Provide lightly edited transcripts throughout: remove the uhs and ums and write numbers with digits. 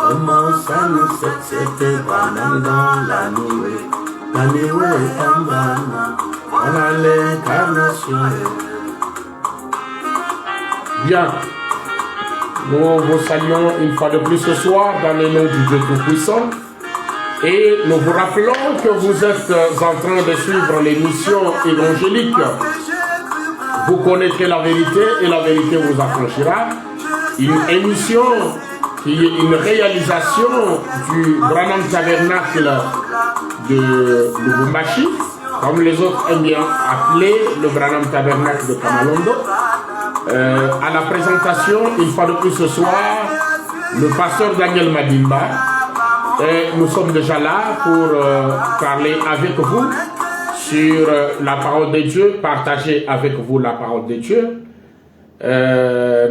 Comment ça nous c'était banane dans la nuit. La nuit est en banane. On a l'incarnation. Bien. Nous vous saluons une fois de plus ce soir dans le nom du Dieu Tout-Puissant. Et nous vous rappelons que vous êtes en train de suivre l'émission évangélique. Vous connaîtrez la vérité et la vérité vous affranchira. Une émission qui est une réalisation du Branham Tabernacle de Lubumbashi, comme les autres aiment bien appeler le Branham Tabernacle de Kamalondo. À la présentation, une fois de plus ce soir, le pasteur Daniel Madimba. Et nous sommes déjà là pour parler avec vous sur la parole de Dieu, partager avec vous la parole de Dieu.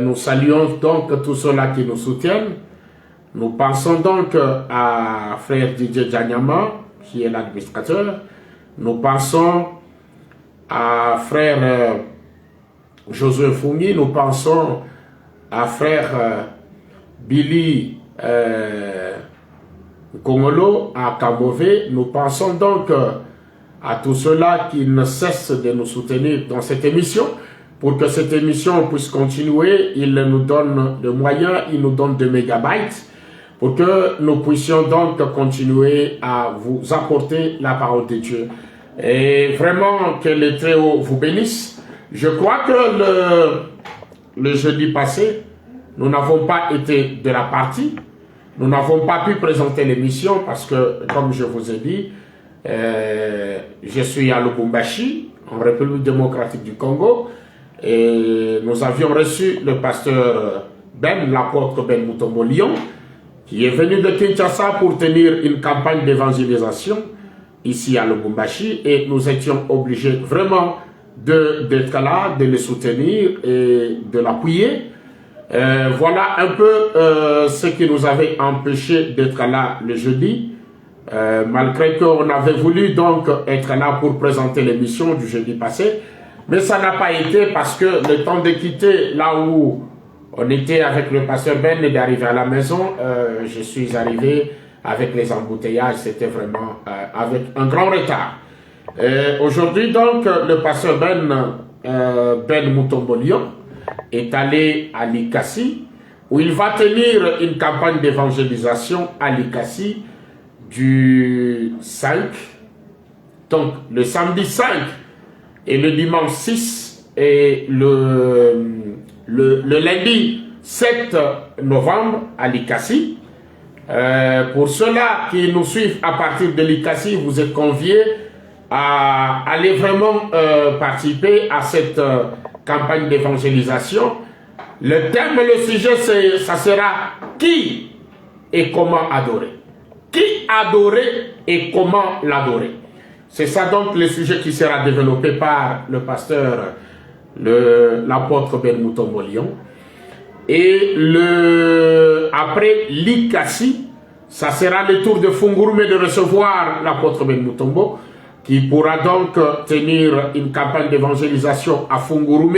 Nous saluons donc tous ceux-là qui nous soutiennent. Nous pensons donc à frère Didier Djanyama, qui est l'administrateur. Nous pensons à frère Josué Foumi. Nous pensons à frère Billy Kongolo, à Kamové. Nous pensons donc à tous ceux-là qui ne cessent de nous soutenir dans cette émission. Pour que cette émission puisse continuer, il nous donne des moyens, il nous donne des mégabytes pour que nous puissions donc continuer à vous apporter la parole de Dieu. Et vraiment, que le Très-Haut vous bénisse. Je crois que le jeudi passé, nous n'avons pas été de la partie. Nous n'avons pas pu présenter l'émission parce que, comme je vous ai dit, je suis à Lubumbashi, en République démocratique du Congo. Et nous avions reçu le pasteur Ben, l'apôtre Ben Mutombo Lyon, qui est venu de Kinshasa pour tenir une campagne d'évangélisation ici à Lubumbashi. Et nous étions obligés vraiment d'être là, de le soutenir et de l'appuyer. Voilà un peu ce qui nous avait empêché d'être là le jeudi. Malgré qu'on avait voulu donc être là pour présenter l'émission du jeudi passé. Mais ça n'a pas été parce que le temps de quitter là où on était avec le pasteur Ben et d'arriver à la maison, je suis arrivé avec les embouteillages, c'était vraiment avec un grand retard. Aujourd'hui donc, le pasteur Ben Mutombo Lyon est allé à Likasi, où il va tenir une campagne d'évangélisation à Likasi du 5, donc le samedi 5, et le dimanche 6 et le lundi 7 novembre à Likasi. Pour ceux-là qui nous suivent à partir de Likasi, vous êtes conviés à aller vraiment participer à cette campagne d'évangélisation. Le thème et le sujet, ça sera qui et comment adorer. Qui adorer et comment l'adorer. C'est ça donc le sujet qui sera développé par le pasteur, l'apôtre Ben Mutombo Lyon. Et après Likasi, ça sera le tour de Fungurume de recevoir l'apôtre Ben Mutombo, qui pourra donc tenir une campagne d'évangélisation à Fungurume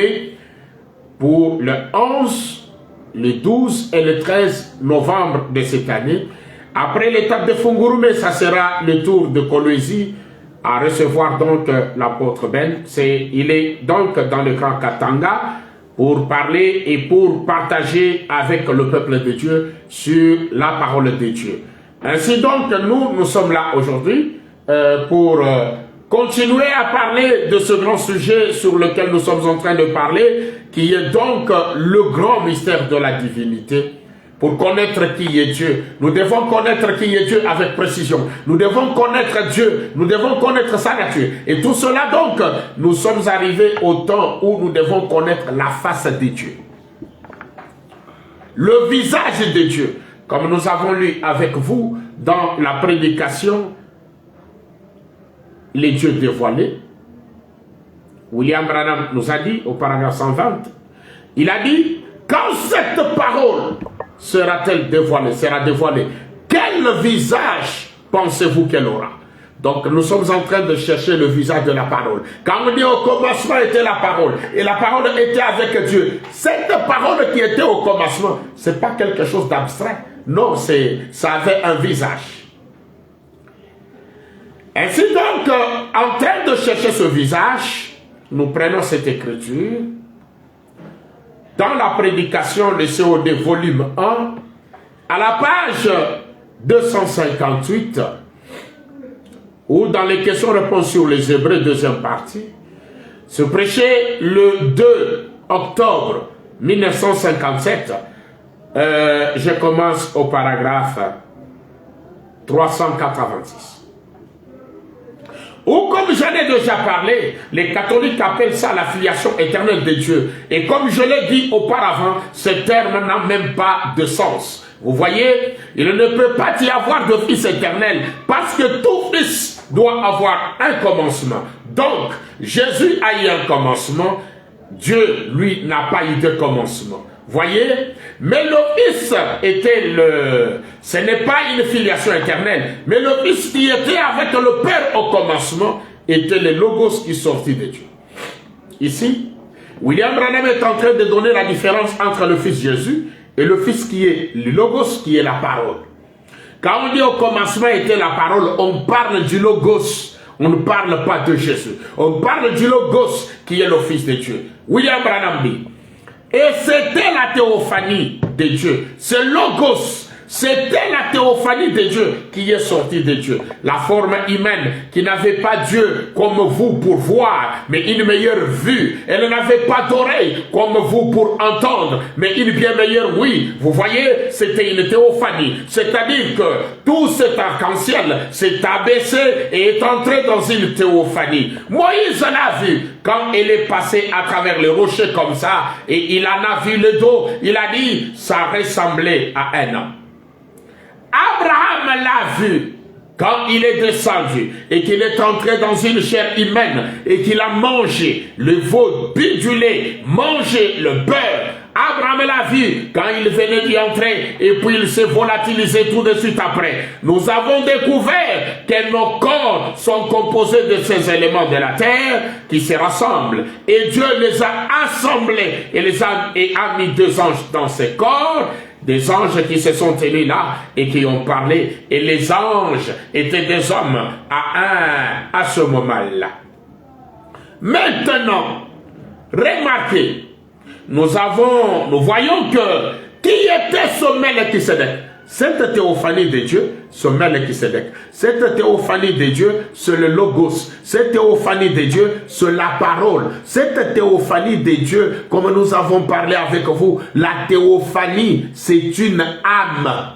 pour le 11, le 12 et le 13 novembre de cette année. Après l'étape de Fungurume, ça sera le tour de Kolwezi à recevoir donc l'apôtre Ben. Il est donc dans le Grand Katanga pour parler et pour partager avec le peuple de Dieu sur la parole de Dieu. Ainsi donc, nous sommes là aujourd'hui pour continuer à parler de ce grand sujet sur lequel nous sommes en train de parler, qui est donc le grand mystère de la divinité. Pour connaître qui est Dieu, nous devons connaître qui est Dieu avec précision. Nous devons connaître Dieu, nous devons connaître sa nature. Et tout cela donc, nous sommes arrivés au temps où nous devons connaître la face de Dieu. Le visage de Dieu, comme nous avons lu avec vous dans la prédication, les dieux dévoilés. William Branham nous a dit au paragraphe 120, il a dit, quand cette parole sera-t-elle dévoilée, sera dévoilée, quel visage pensez-vous qu'elle aura? Donc nous sommes en train de chercher le visage de la parole. Quand on dit au commencement était la parole, et la parole était avec Dieu, cette parole qui était au commencement, ce n'est pas quelque chose d'abstrait. Non, ça avait un visage. Ainsi donc, en train de chercher ce visage, nous prenons cette écriture dans la prédication de COD volume 1, à la page 258, ou dans les questions-réponses sur les Hébreux, deuxième partie, se prêchait le 2 octobre 1957. Je commence au paragraphe 386. Ou comme j'en ai déjà parlé, les catholiques appellent ça la filiation éternelle de Dieu. Et comme je l'ai dit auparavant, ce terme n'a même pas de sens. Vous voyez, il ne peut pas y avoir de fils éternel parce que tout fils doit avoir un commencement. Donc, Jésus a eu un commencement, Dieu, lui, n'a pas eu de commencement. Voyez, mais le Fils était ce n'est pas une filiation éternelle, mais le Fils qui était avec le Père au commencement était le Logos qui sortit de Dieu. Ici, William Branham est en train de donner la différence entre le Fils Jésus et le Fils qui est le Logos, qui est la parole. Quand on dit au commencement était la parole, on parle du Logos. On ne parle pas de Jésus. On parle du Logos qui est le Fils de Dieu. William Branham dit, et c'était la théophanie de Dieu. Ce Logos, c'était la théophanie de Dieu qui est sortie de Dieu. La forme humaine qui n'avait pas Dieu comme vous pour voir, mais une meilleure vue. Elle n'avait pas d'oreille comme vous pour entendre, mais une bien meilleure oui. Vous voyez, c'était une théophanie. C'est-à-dire que tout cet arc-en-ciel s'est abaissé et est entré dans une théophanie. Moïse l'a vu quand il est passé à travers les rochers comme ça, et il en a vu le dos. Il a dit, ça ressemblait à un homme. Abraham l'a vu quand il est descendu et qu'il est entré dans une chair humaine et qu'il a mangé le veau bidulé, mangé le beurre. Abraham l'a vu quand il venait d'y entrer et puis il s'est volatilisé tout de suite après. Nous avons découvert que nos corps sont composés de ces éléments de la terre qui se rassemblent. Et Dieu les a assemblés et a mis deux anges dans ces corps. Des anges qui se sont tenus là et qui ont parlé. Et les anges étaient des hommes à ce moment-là. Maintenant, remarquez, nous voyons que qui était ce Melchisédek? Cette théophanie de Dieu, ce Melchisédek. Cette théophanie de Dieu, c'est le Logos. Cette théophanie de Dieu, c'est la parole. Cette théophanie de Dieu, comme nous avons parlé avec vous, la théophanie, c'est une âme.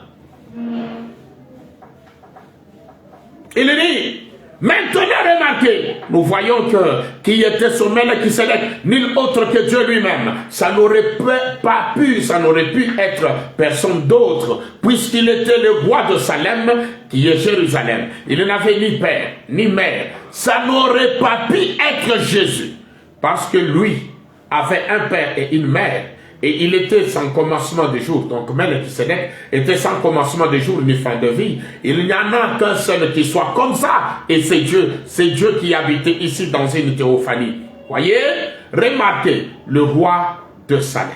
Il dit, maintenant remarquez, nous voyons que qui était ce Melchisédek, nul autre que Dieu lui-même. Ça n'aurait pas pu, ça n'aurait pu être personne d'autre, puisqu'il était le roi de Salem, qui est Jérusalem. Il n'avait ni père, ni mère. Ça n'aurait pas pu être Jésus, parce que lui avait un père et une mère. Et il était sans commencement de jour. Donc Melchisédek était sans commencement de jour ni fin de vie. Il n'y en a qu'un seul qui soit comme ça. Et c'est Dieu. C'est Dieu qui habitait ici dans une théophanie. Voyez? Remarquez le roi de Salem.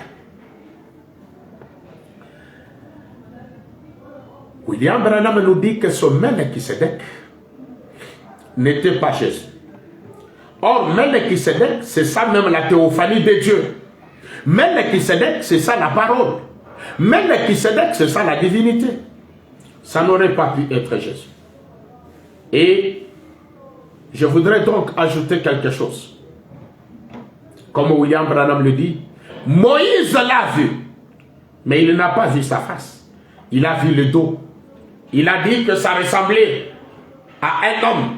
William Branham nous dit que ce Melchisédek n'était pas Jésus. Or, Melchisédek, c'est ça même la théophanie de Dieu. Melchisédek, c'est ça la parole. Melchisédek, c'est ça la divinité. Ça n'aurait pas pu être Jésus. Et je voudrais donc ajouter quelque chose. Comme William Branham le dit, Moïse l'a vu, mais il n'a pas vu sa face. Il a vu le dos. Il a dit que ça ressemblait à un homme.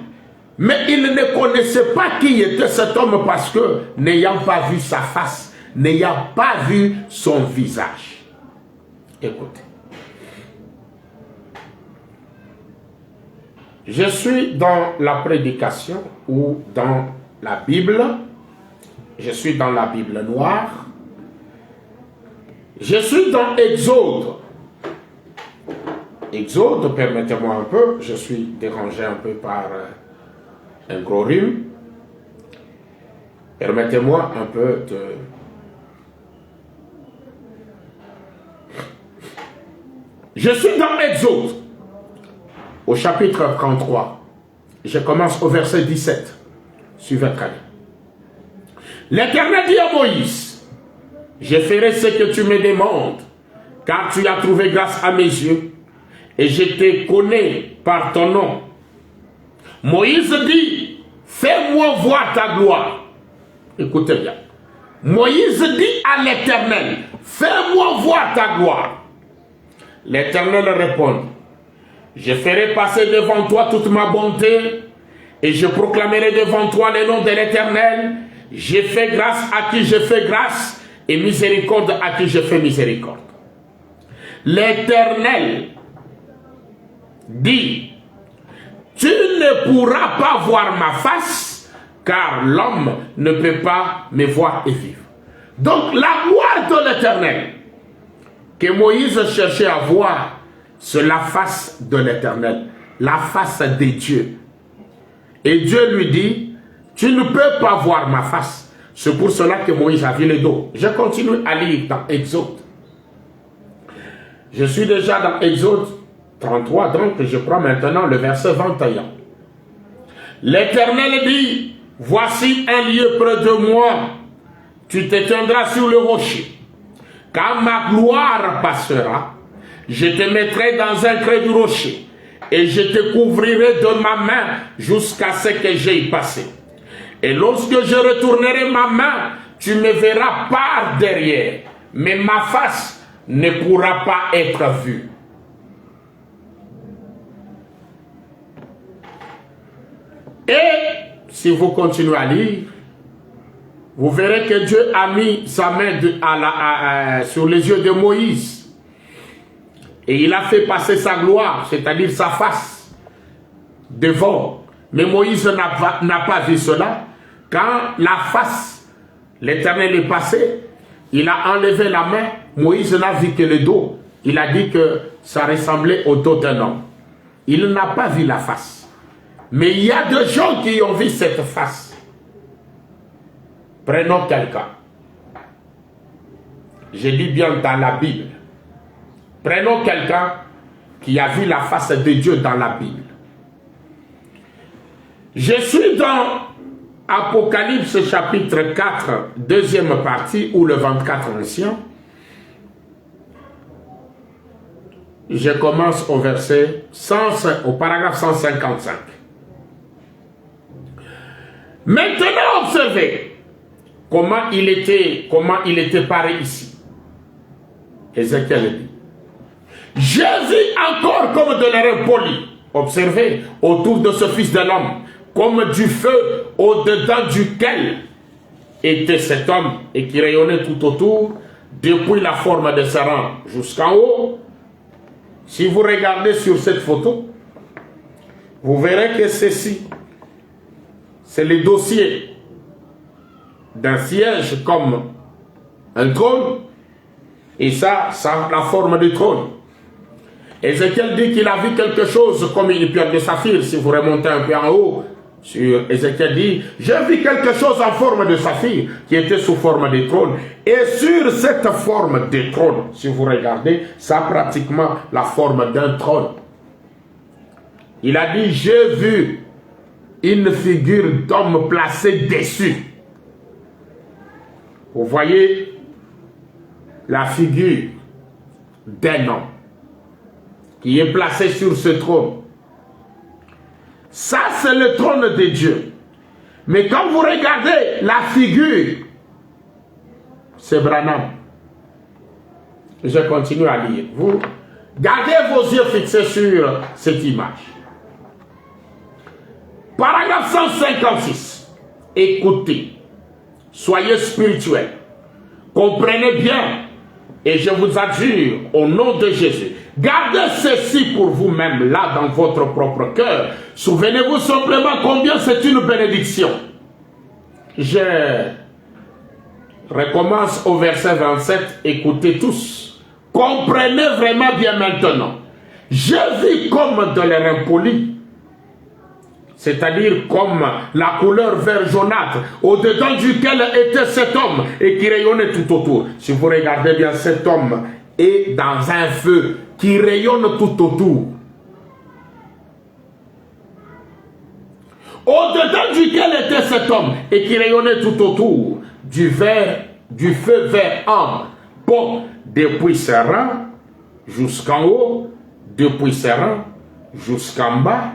Mais il ne connaissait pas qui était cet homme parce que, n'ayant pas vu sa face, n'ayant pas vu son visage. Écoutez. Je suis dans la prédication ou dans la Bible. Je suis dans la Bible noire. Je suis dans Exode. Exode, permettez-moi un peu, je suis dérangé un peu par un gros rhume. Permettez-moi un peu de... Je suis dans Exode, au chapitre 33. Je commence au verset 17. Suivez très bien. L'Éternel dit à Moïse, je ferai ce que tu me demandes, car tu as trouvé grâce à mes yeux, et je te connais par ton nom. Moïse dit, fais-moi voir ta gloire. Écoutez bien. Moïse dit à l'Éternel, fais-moi voir ta gloire. L'Éternel répond, je ferai passer devant toi toute ma bonté, et je proclamerai devant toi le nom de l'Éternel. Je fais grâce à qui je fais grâce, et miséricorde à qui je fais miséricorde. L'Éternel dit, tu ne pourras pas voir ma face, car l'homme ne peut pas me voir et vivre. Donc la gloire de l'Éternel que Moïse cherchait à voir, c'est la face de l'Éternel, la face de Dieu. Et Dieu lui dit, tu ne peux pas voir ma face. C'est pour cela que Moïse a vu le dos. Je continue à lire dans Exode. Je suis déjà dans Exode 33, donc je prends maintenant le verset 21. L'Éternel dit, voici un lieu près de moi, tu t'étendras sur le rocher. Quand ma gloire passera, je te mettrai dans un creux du rocher, et je te couvrirai de ma main jusqu'à ce que j'aie passé. Et lorsque je retournerai ma main, tu me verras par derrière, mais ma face ne pourra pas être vue. Et si vous continuez à lire, vous verrez que Dieu a mis sa main sur les yeux de Moïse. Et il a fait passer sa gloire, c'est-à-dire sa face, devant. Mais Moïse n'a pas vu cela. Quand la face, l'Éternel est passé, il a enlevé la main. Moïse n'a vu que le dos. Il a dit que ça ressemblait au dos d'un homme. Il n'a pas vu la face. Mais il y a des gens qui ont vu cette face. Prenons quelqu'un. Je dis bien dans la Bible. Prenons quelqu'un qui a vu la face de Dieu dans la Bible. Je suis dans Apocalypse chapitre 4, deuxième partie, ou le 24 ancien. Je commence au verset au paragraphe 155. Maintenant, observez comment il était paré ici. Ézéchiel dit, j'ai vu encore comme de l'air poli, observez, autour de ce fils de l'homme, comme du feu au-dedans duquel était cet homme et qui rayonnait tout autour, depuis la forme de ses rangs jusqu'en haut. Si vous regardez sur cette photo, vous verrez que ceci, c'est le dossier d'un siège comme un trône, et ça a la forme du trône. Ézéchiel dit qu'il a vu quelque chose comme une pierre de saphir. Si vous remontez un peu en haut, sur Ézéchiel dit, j'ai vu quelque chose en forme de saphir qui était sous forme de trône. Et sur cette forme de trône, si vous regardez, ça a pratiquement la forme d'un trône. Il a dit, j'ai vu une figure d'homme placée dessus. Vous voyez la figure d'un homme qui est placé sur ce trône. Ça, c'est le trône de Dieu. Mais quand vous regardez la figure, c'est Branham. Je continue à lire. Vous gardez vos yeux fixés sur cette image. Paragraphe 156. Écoutez. Soyez spirituels. Comprenez bien. Et je vous adjure, au nom de Jésus, gardez ceci pour vous-même, là, dans votre propre cœur. Souvenez-vous simplement combien c'est une bénédiction. Je recommence au verset 27. Écoutez tous. Comprenez vraiment bien maintenant. Je vis comme de l'air impoli, c'est-à-dire comme la couleur vert jaunâtre, au-dedans duquel était cet homme et qui rayonnait tout autour. Si vous regardez bien, cet homme est dans un feu qui rayonne tout autour. Au-dedans duquel était cet homme et qui rayonnait tout autour du feu vert ambre. Bon, depuis ses reins jusqu'en haut, depuis ses reins jusqu'en bas,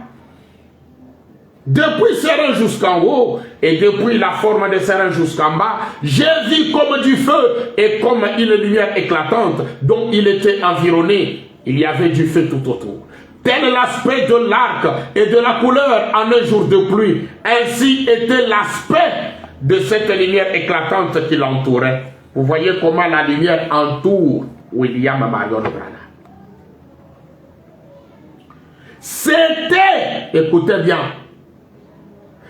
depuis ses reins jusqu'en haut et depuis la forme de ses reins jusqu'en bas, j'ai vu comme du feu et comme une lumière éclatante dont il était environné. Il y avait du feu tout autour. Tel l'aspect de l'arc et de la couleur en un jour de pluie, ainsi était l'aspect de cette lumière éclatante qui l'entourait. Vous voyez comment la lumière entoure William Marion Branham. C'était, écoutez bien,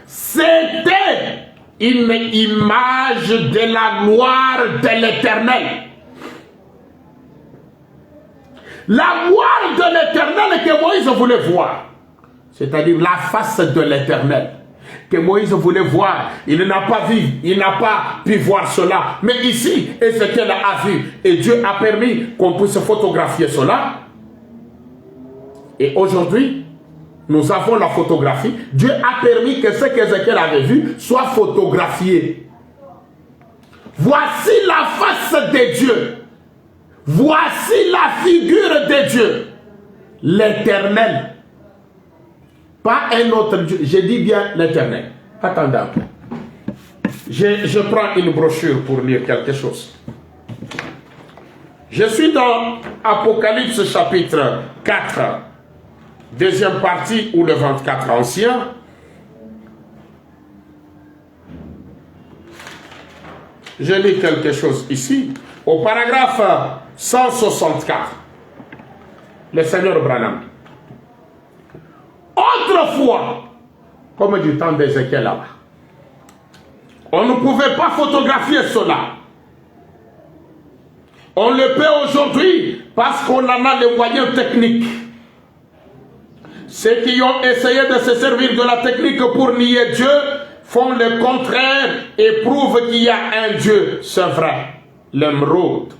c'était une image de la gloire de l'Éternel. La gloire de l'Éternel que Moïse voulait voir, c'est-à-dire la face de l'Éternel que Moïse voulait voir. Il n'a pas vu, il n'a pas pu voir cela. Mais ici, Ézéchiel a vu et Dieu a permis qu'on puisse photographier cela. Et aujourd'hui, nous avons la photographie. Dieu a permis que ce qu'Ézéchiel avait vu soit photographié. Voici la face de Dieu. Voici la figure de Dieu, l'Éternel. Pas un autre Dieu, je dis bien l'Éternel. Attendez un peu. Je prends une brochure pour lire quelque chose. Je suis dans Apocalypse chapitre 4, deuxième partie, ou le 24 ancien. Je lis quelque chose ici. Au paragraphe 164, le Seigneur Branham. Autrefois, comme du temps d'Ézéchiel là-bas, on ne pouvait pas photographier cela. On le peut aujourd'hui parce qu'on en a les moyens techniques. Ceux qui ont essayé de se servir de la technique pour nier Dieu font le contraire et prouvent qu'il y a un Dieu, c'est vrai, l'émeraude.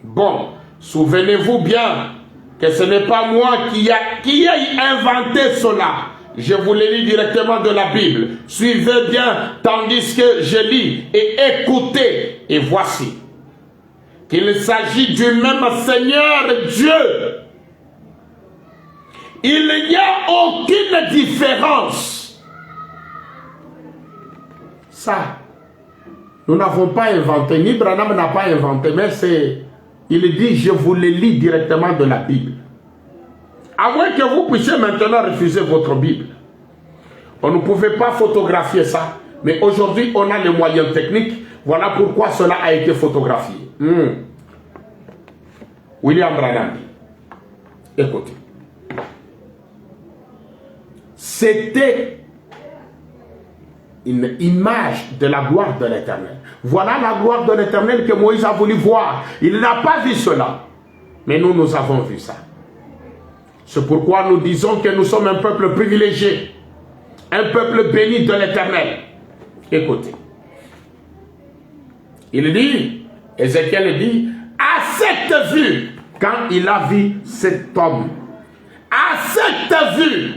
Bon, souvenez-vous bien que ce n'est pas moi qui ai inventé cela. Je vous le lis directement de la Bible. Suivez bien tandis que je lis et écoutez. Et voici qu'il s'agit du même Seigneur Dieu. Il n'y a aucune différence. Ça, nous n'avons pas inventé, ni Branham n'a pas inventé, mais c'est... Il dit, je vous le lis directement de la Bible. À moins que vous puissiez maintenant refuser votre Bible. On ne pouvait pas photographier ça. Mais aujourd'hui, on a les moyens techniques. Voilà pourquoi cela a été photographié. William Branham. Écoutez. C'était une image de la gloire de l'Éternel. Voilà la gloire de l'Éternel que Moïse a voulu voir. Il n'a pas vu cela. Mais nous, nous avons vu ça. C'est pourquoi nous disons que nous sommes un peuple privilégié. Un peuple béni de l'Éternel. Écoutez. Il dit, Ézéchiel dit, à cette vue, quand il a vu cet homme, à cette vue,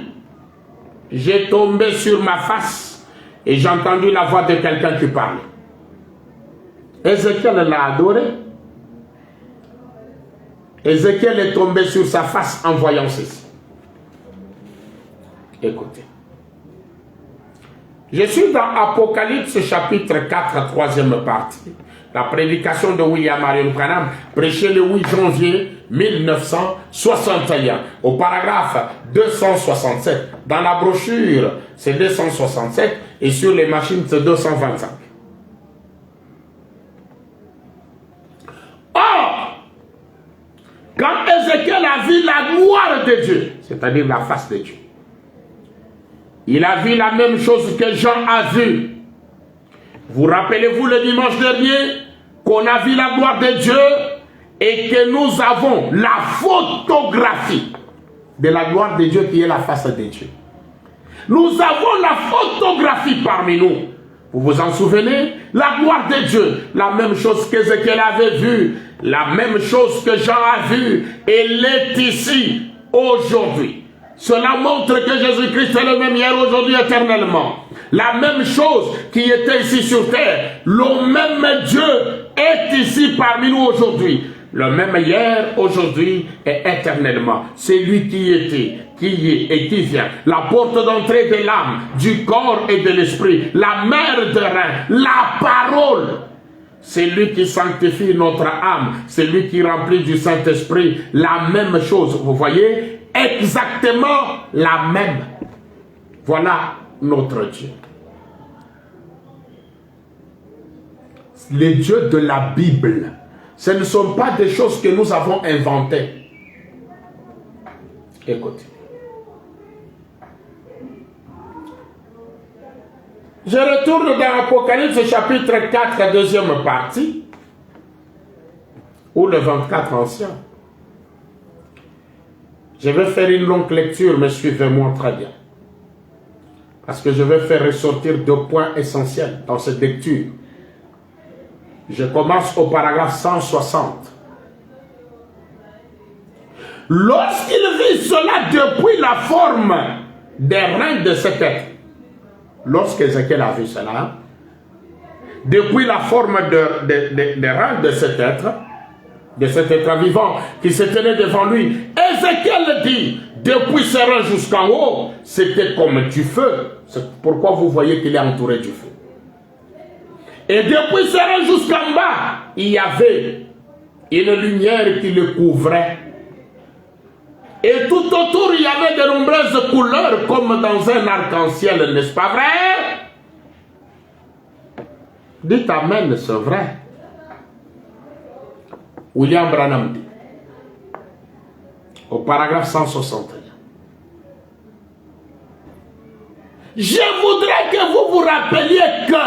j'ai tombé sur ma face et j'ai entendu la voix de quelqu'un qui parle. Ézéchiel l'a adoré. Ézéchiel est tombé sur sa face en voyant ceci. Écoutez. Je suis dans Apocalypse chapitre 4, troisième partie. La prédication de William Marion Branham, prêchée le 8 janvier 1961, au paragraphe 267. Dans la brochure, c'est 267, et sur les machines, c'est 225. Or, quand Ézéchiel a vu la gloire de Dieu, c'est-à-dire la face de Dieu, il a vu la même chose que Jean a vu. Vous rappelez-vous le dimanche dernier qu'on a vu la gloire de Dieu et que nous avons la photographie de la gloire de Dieu qui est la face de Dieu. Nous avons la photographie parmi nous. Vous vous en souvenez? La gloire de Dieu, la même chose qu'Ézéchiel avait vue, la même chose que Jean a vue, elle est ici, aujourd'hui. Cela montre que Jésus-Christ est le même hier, aujourd'hui, éternellement. La même chose qui était ici sur terre, le même Dieu est ici parmi nous aujourd'hui. Le même hier, aujourd'hui et éternellement. C'est lui qui était, qui est et qui vient. La porte d'entrée de l'âme, du corps et de l'esprit. La mère de rein, la parole. C'est lui qui sanctifie notre âme. C'est lui qui remplit du Saint-Esprit. La même chose, vous voyez? Exactement la même. Voilà notre Dieu. Les dieux de la Bible. Ce ne sont pas des choses que nous avons inventées. Écoutez. Je retourne dans Apocalypse chapitre 4, deuxième partie, ou le 24 ancien. Je vais faire une longue lecture, mais suivez-moi très bien. Parce que je vais faire ressortir 2 points essentiels dans cette lecture. Je commence au paragraphe 160. Lorsqu'il vit cela depuis la forme des reins de cet être, lorsqu'Ézéchiel a vu cela, depuis la forme des reins de cet être vivant qui se tenait devant lui, Ézéchiel dit, depuis ses reins jusqu'en haut, c'était comme du feu. C'est pourquoi vous voyez qu'il est entouré du feu. Et depuis ses reins jusqu'en bas, il y avait une lumière qui le couvrait. Et tout autour, il y avait de nombreuses couleurs comme dans un arc-en-ciel, n'est-ce pas vrai? Dites amen, c'est vrai. William Branham dit, au paragraphe 161. Je voudrais que vous vous rappeliez que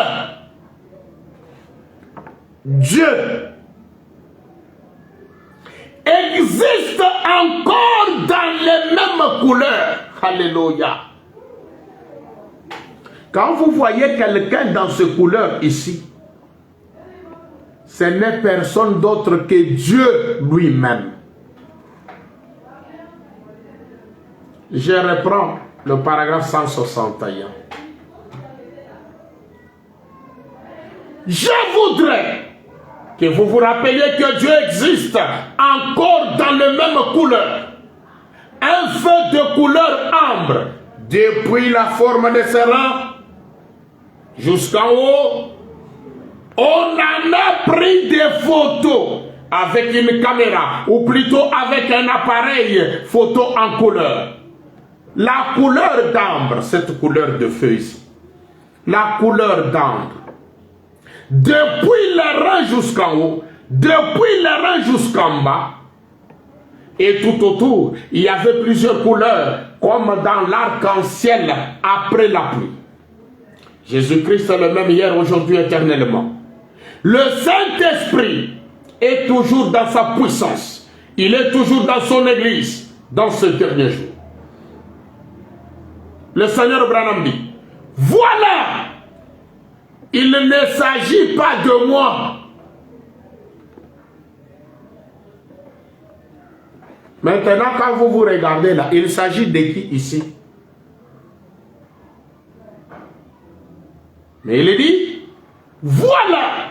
Dieu existe encore dans les mêmes couleurs. Alléluia. Quand vous voyez quelqu'un dans ces couleurs ici, ce n'est personne d'autre que Dieu lui-même. Je reprends le paragraphe 161. Je voudrais que vous vous rappeliez que Dieu existe encore dans les mêmes couleurs. Un feu de couleur ambre, depuis la forme de ses reins jusqu'en haut. On en a pris des photos avec une caméra, ou plutôt avec un appareil photo en couleur. La couleur d'ambre, cette couleur de feu ici, la couleur d'ambre, depuis les reins jusqu'en haut, depuis les reins jusqu'en bas, et tout autour, il y avait plusieurs couleurs, comme dans l'arc-en-ciel après la pluie. Jésus-Christ est le même hier, aujourd'hui, éternellement. Le Saint-Esprit est toujours dans sa puissance. Il est toujours dans son église, dans ce dernier jour. Le Seigneur Branham dit, voilà, il ne s'agit pas de moi. Maintenant, quand vous vous regardez là, il s'agit de qui ici? Mais il dit, voilà,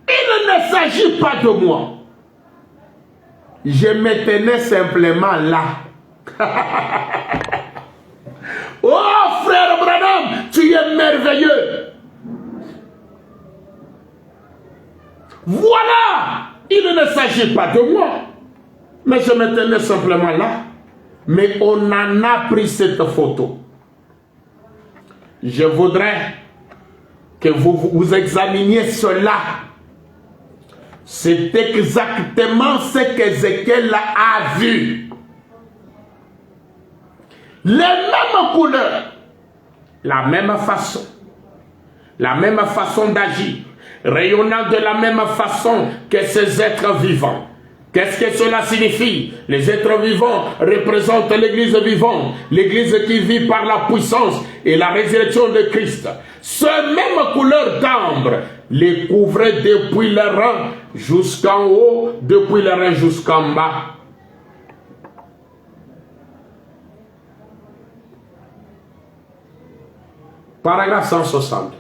il ne s'agit pas de moi. Je me tenais simplement là. Oh frère Branham, tu es merveilleux. Voilà, il ne s'agit pas de moi. Mais je me tenais simplement là. Mais on en a pris cette photo. Je voudrais que vous examiniez cela. C'est exactement ce qu'Ézéchiel a vu. Les mêmes couleurs, la même façon d'agir, rayonnant de la même façon que ces êtres vivants. Qu'est-ce que cela signifie? Les êtres vivants représentent l'Église vivante, l'Église qui vit par la puissance et la résurrection de Christ. Ce même couleur d'ambre les couvrait depuis les reins jusqu'en haut, depuis les reins jusqu'en bas. Paragraphe 160.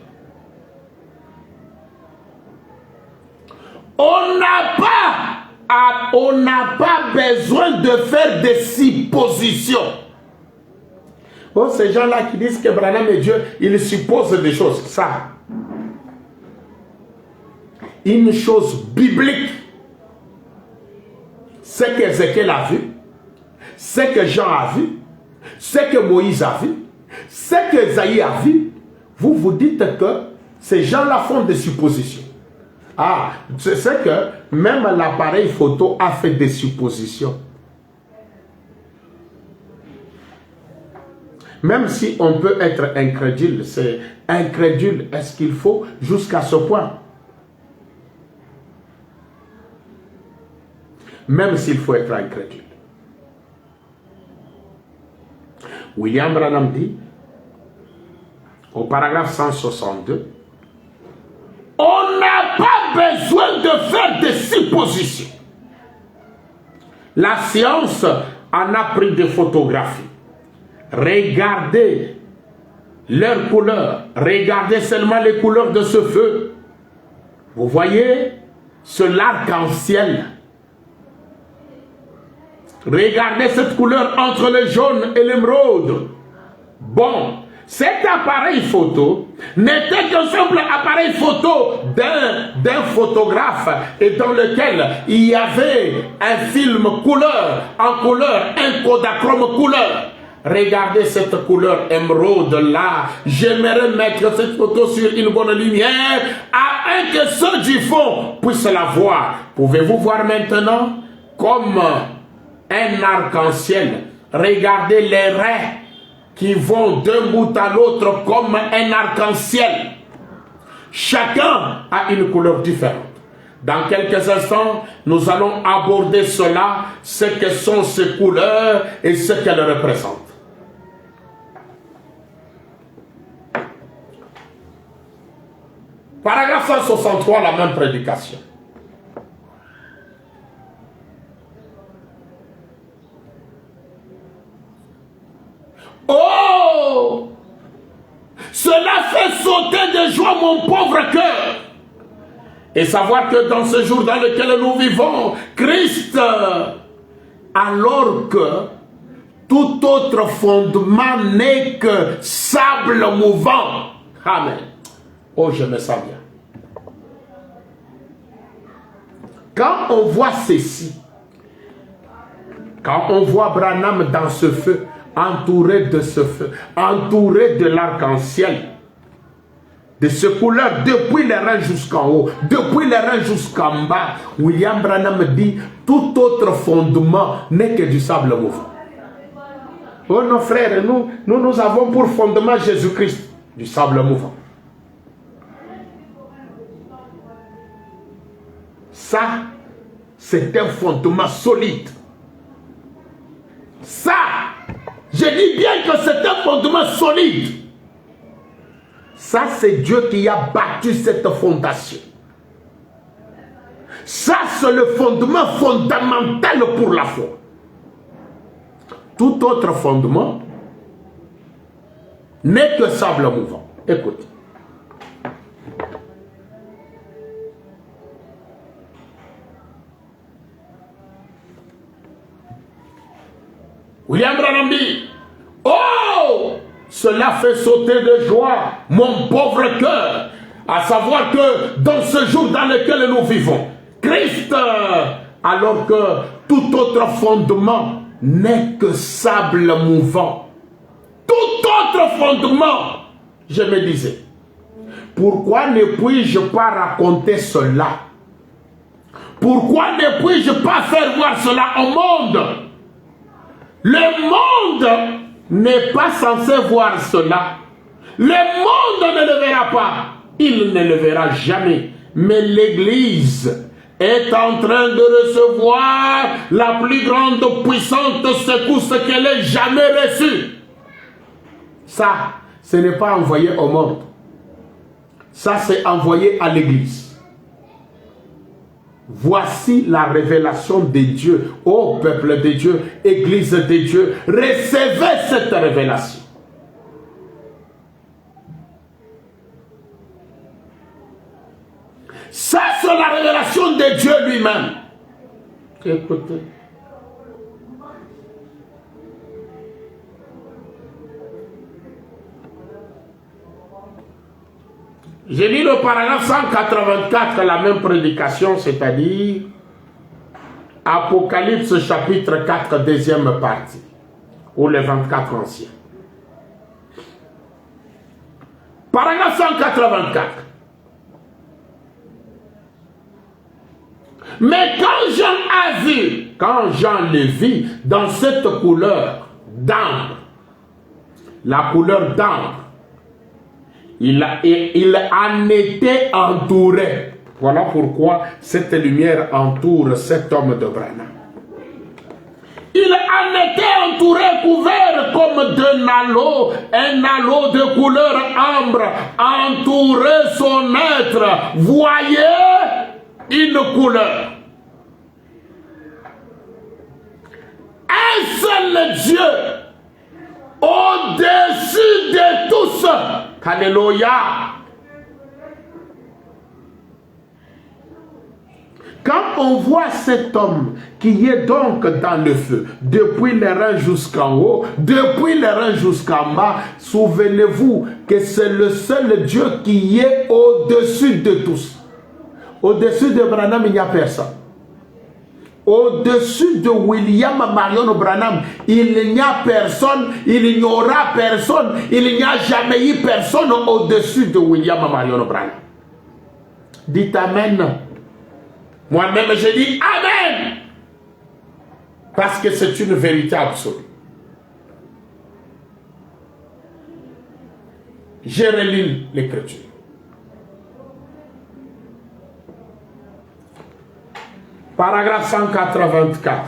On n'a pas besoin de faire des suppositions. Oh, ces gens-là qui disent que Branham est Dieu, ils supposent des choses. Ça, une chose biblique, ce qu'Ézéchiel a vu, ce que Jean a vu, ce que Moïse a vu, ce que Esaïe a vu, vous vous dites que ces gens-là font des suppositions. Ah, c'est que même l'appareil photo a fait des suppositions. Même si on peut être incrédule, c'est incrédule, est-ce qu'il faut jusqu'à ce point? Même s'il faut être incrédule. William Branham dit, au paragraphe 162, on n'a pas besoin de faire des suppositions. La science en a pris des photographies. Regardez leurs couleurs. Regardez seulement les couleurs de ce feu. Vous voyez ce arc-en-ciel. Regardez cette couleur entre le jaune et l'émeraude. Bon, cet appareil photo n'était qu'un simple appareil photo d'un photographe et dans lequel il y avait un film couleur, en couleur, un Kodachrome couleur. Regardez cette couleur émeraude là. J'aimerais mettre cette photo sur une bonne lumière afin que ceux du fond puissent la voir. Pouvez-vous voir maintenant comme un arc-en-ciel? Regardez les raies qui vont d'un bout à l'autre comme un arc-en-ciel. Chacun a une couleur différente. Dans quelques instants, nous allons aborder cela, ce que sont ces couleurs et ce qu'elles représentent. Paragraphe 163, la même prédication. Oh! Cela fait sauter de joie mon pauvre cœur. Et savoir que dans ce jour dans lequel nous vivons, Christ, alors que tout autre fondement n'est que sable mouvant. Amen. Oh, je me sens bien. Quand on voit ceci, quand on voit Branham dans ce feu, entouré de ce feu, entouré de l'arc-en-ciel, de ce couleur depuis les reins jusqu'en haut, depuis les reins jusqu'en bas, William Branham dit, tout autre fondement n'est que du sable mouvant. Oh nos frères, nous avons pour fondement Jésus-Christ, du sable mouvant. Ça, c'est un fondement solide. Ça, je dis bien que c'est un fondement solide. Ça, c'est Dieu qui a bâti cette fondation. Ça, c'est le fondement fondamental pour la foi. Tout autre fondement n'est que sable mouvant. Écoute. William Branham dit, oh, cela fait sauter de joie mon pauvre cœur, à savoir que dans ce jour dans lequel nous vivons, Christ, alors que tout autre fondement n'est que sable mouvant. Tout autre fondement, je me disais, pourquoi ne puis-je pas raconter cela? Pourquoi ne puis-je pas faire voir cela au monde? Le monde n'est pas censé voir cela. Le monde ne le verra pas. Il ne le verra jamais. Mais l'Église est en train de recevoir la plus grande puissante secousse qu'elle ait jamais reçue. Ça, ce n'est pas envoyé au monde. Ça, c'est envoyé à l'église. Voici la révélation de Dieu. Ô peuple de Dieu, église de Dieu, recevez cette révélation. Ça, c'est la révélation de Dieu lui-même. Écoutez. J'ai lu le paragraphe 184, la même prédication, c'est-à-dire Apocalypse chapitre 4, deuxième partie, ou les 24 anciens. Paragraphe 184. Mais quand Jean le vit dans cette couleur d'ambre, la couleur d'ambre, il en était entouré. Voilà pourquoi cette lumière entoure cet homme de Branham. Il en était entouré, couvert comme d'un halo, un halo de couleur ambre, entourait son être. Voyez une couleur. Un seul Dieu au-dessus de tous. Alléluia. Quand on voit cet homme qui est donc dans le feu, depuis les reins jusqu'en haut, depuis les reins jusqu'en bas, souvenez-vous que c'est le seul Dieu qui est au-dessus de tous. Au-dessus de Branham, il n'y a personne. Au-dessus de William Marion Branham, il n'y a personne, il n'y aura personne, il n'y a jamais eu personne au-dessus de William Marion Branham. Dites Amen. Moi-même, je dis Amen. Parce que c'est une vérité absolue. Je relis l'Écriture. Paragraphe 184.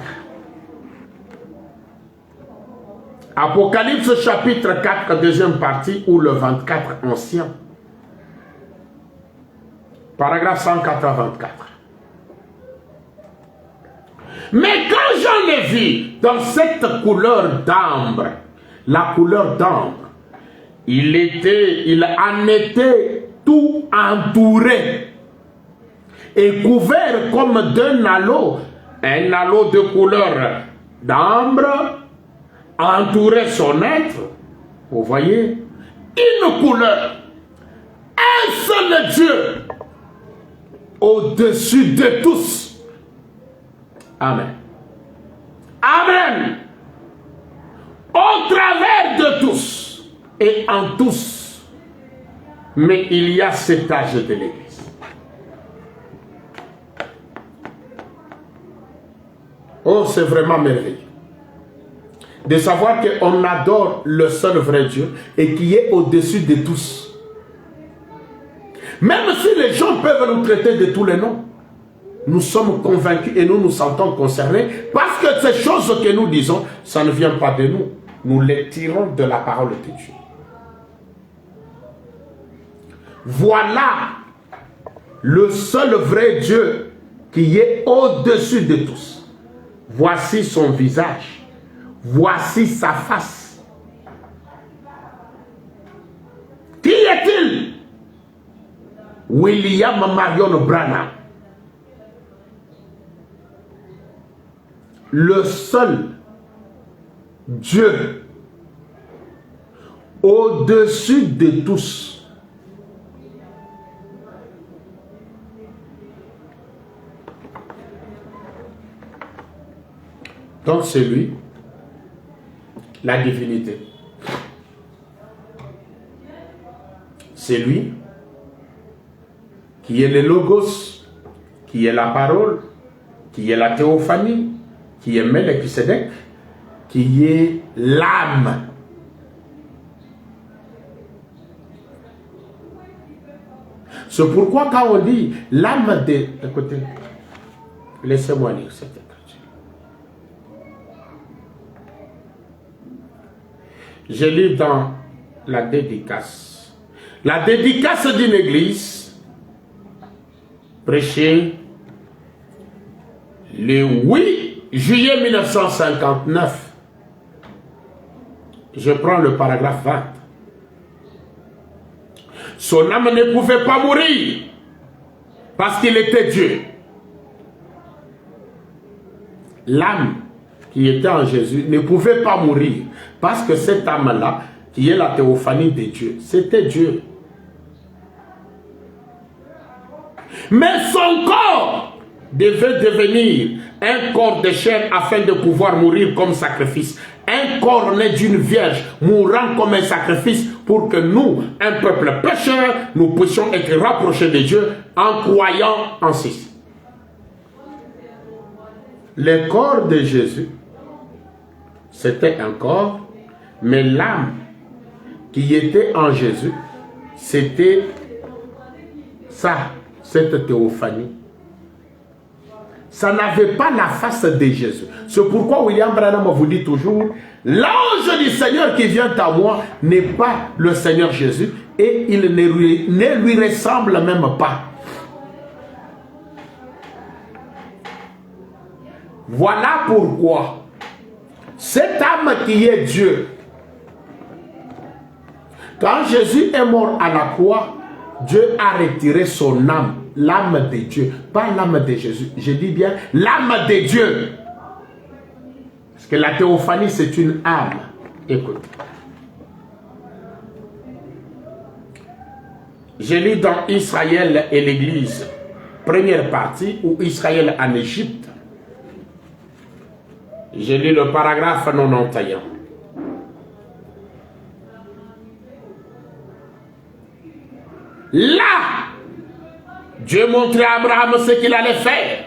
Apocalypse chapitre 4, deuxième partie, ou le 24 ancien. Paragraphe 184. Mais quand j'en ai vu dans cette couleur d'ambre, la couleur d'ambre, il en était tout entouré et couvert comme d'un halo, un halo de couleur d'ambre, entourait son être. Vous voyez, une couleur, un seul Dieu, au-dessus de tous. Amen. Amen. Au travers de tous et en tous. Mais il y a cet âge de l'Église. Oh, c'est vraiment merveilleux de savoir qu'on adore le seul vrai Dieu et qui est au-dessus de tous. Même si les gens peuvent nous traiter de tous les noms, nous sommes convaincus et nous nous sentons concernés parce que ces choses que nous disons, ça ne vient pas de nous. Nous les tirons de la parole de Dieu. Voilà le seul vrai Dieu qui est au-dessus de tous. Voici son visage. Voici sa face. Qui est-il? William Marion Branham. Le seul Dieu au-dessus de tous. Donc c'est lui, la divinité. C'est lui qui est le logos, qui est la parole, qui est la théophanie, qui est Melchisedec, qui est l'âme. C'est pourquoi quand on dit l'âme de... Écoutez, Laissez-moi lire cette écriture. Je lis dans la dédicace. La dédicace d'une église prêchée le 8 juillet 1959. Je prends le paragraphe 20. Son âme ne pouvait pas mourir parce qu'il était Dieu. L'âme qui était en Jésus ne pouvait pas mourir parce que cette âme-là, qui est la théophanie de Dieu, c'était Dieu. Mais son corps devait devenir un corps de chair afin de pouvoir mourir comme sacrifice. Un corps né d'une vierge mourant comme un sacrifice pour que nous, un peuple pécheur, nous puissions être rapprochés de Dieu en croyant en ceci. Le corps de Jésus, c'était un corps, mais l'âme qui était en Jésus, c'était ça, cette théophanie. Ça n'avait pas la face de Jésus. C'est pourquoi William Branham vous dit toujours, l'ange du Seigneur qui vient à moi n'est pas le Seigneur Jésus et il ne lui ressemble même pas. Voilà pourquoi cette âme qui est Dieu, quand Jésus est mort à la croix, Dieu a retiré son âme, l'âme de Dieu, pas l'âme de Jésus. Je dis bien l'âme de Dieu. Parce que la théophanie, c'est une âme. Écoute. Je lis dans Israël et l'Église, première partie, ou Israël en Égypte. Je lis le paragraphe 91. Là, Dieu montrait à Abraham ce qu'il allait faire.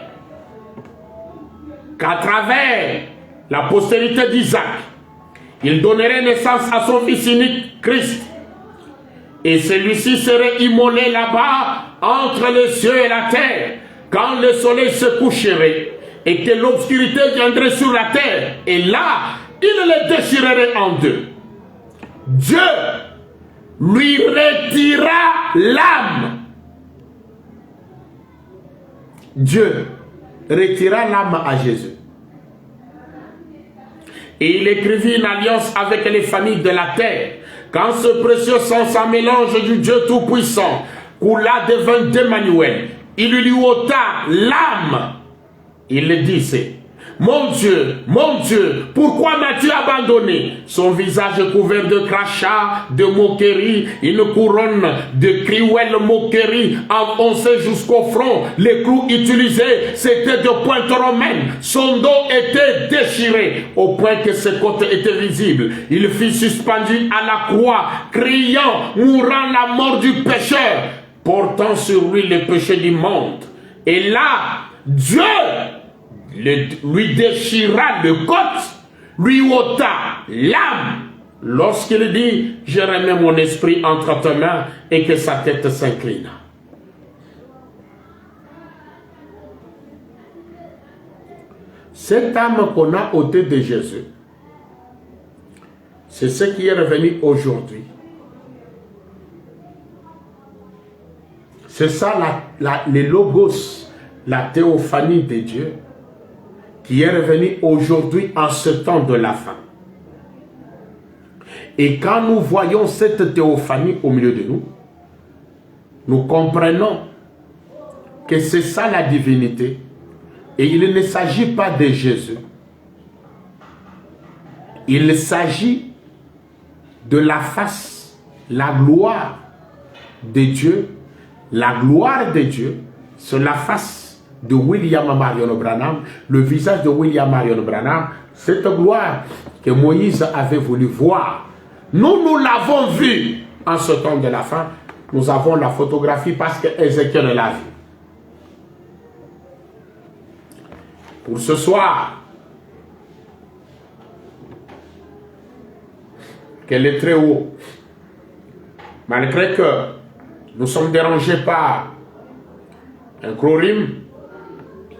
Qu'à travers la postérité d'Isaac, il donnerait naissance à son fils unique, Christ. Et celui-ci serait immolé là-bas, entre les cieux et la terre, quand le soleil se coucherait, et que l'obscurité viendrait sur la terre. Et là, il le déchirerait en deux. Dieu lui retira l'âme. Dieu retira l'âme à Jésus. Et il écrivit une alliance avec les familles de la terre. Quand ce précieux sang sans mélange du Dieu Tout-Puissant coula devant d'Emmanuel, il lui ôta l'âme. Il le disait, mon Dieu, pourquoi m'as-tu abandonné? Son visage couvert de crachats, de moqueries, une couronne de cruelles moqueries enfoncée jusqu'au front. Les clous utilisés, c'était de pointes romaines. Son dos était déchiré au point que ses côtes étaient visibles. Il fut suspendu à la croix, criant, mourant la mort du pécheur, portant sur lui le péché du monde. Et là, Dieu lui déchira le côte, lui ôta l'âme. Lorsqu'il dit, je remets mon esprit entre tes mains, et que sa tête s'inclina. Cette âme qu'on a ôtée de Jésus, c'est ce qui est revenu aujourd'hui. C'est ça les logos, la théophanie de Dieu, qui est revenu aujourd'hui en ce temps de la fin. Et quand nous voyons cette théophanie au milieu de nous, nous comprenons que c'est ça la divinité. Et il ne s'agit pas de Jésus. Il s'agit de la face, la gloire de Dieu. La gloire de Dieu, c'est la face de William Marion Branham, le visage de William Marion Branham, cette gloire que Moïse avait voulu voir. Nous l'avons vu en ce temps de la fin. Nous avons la photographie parce que Ézéchiel l'a vu. Pour ce soir, que le Très-Haut, malgré que nous sommes dérangés par un chlorim,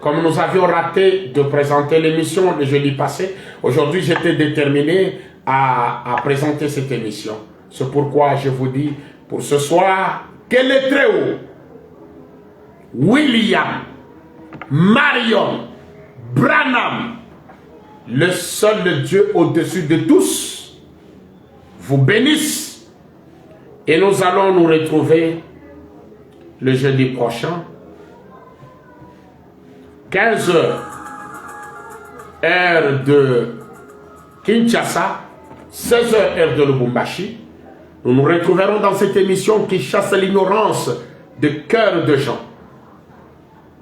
comme nous avions raté de présenter l'émission le jeudi passé, aujourd'hui j'étais déterminé à présenter cette émission. C'est pourquoi je vous dis, pour ce soir, quel est très haut, William Marion Branham, le seul Dieu au-dessus de tous, vous bénisse. Et nous allons nous retrouver le jeudi prochain, 15 h, heure de Kinshasa, 16 h, heure de Lubumbashi. Nous nous retrouverons dans cette émission qui chasse l'ignorance de cœur de gens.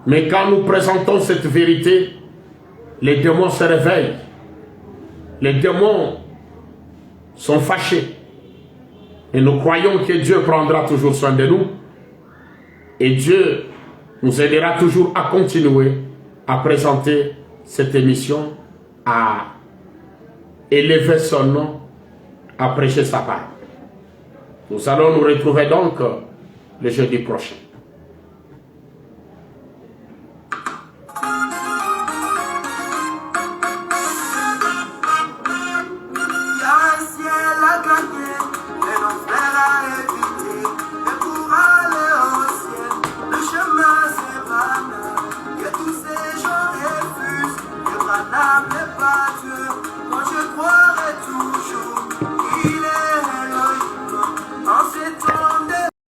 Mais quand nous présentons cette vérité, les démons se réveillent. Les démons sont fâchés. Et nous croyons que Dieu prendra toujours soin de nous. Et Dieu nous aidera toujours à continuer à présenter cette émission, à élever son nom, à prêcher sa parole. Nous allons nous retrouver donc le jeudi prochain. I'm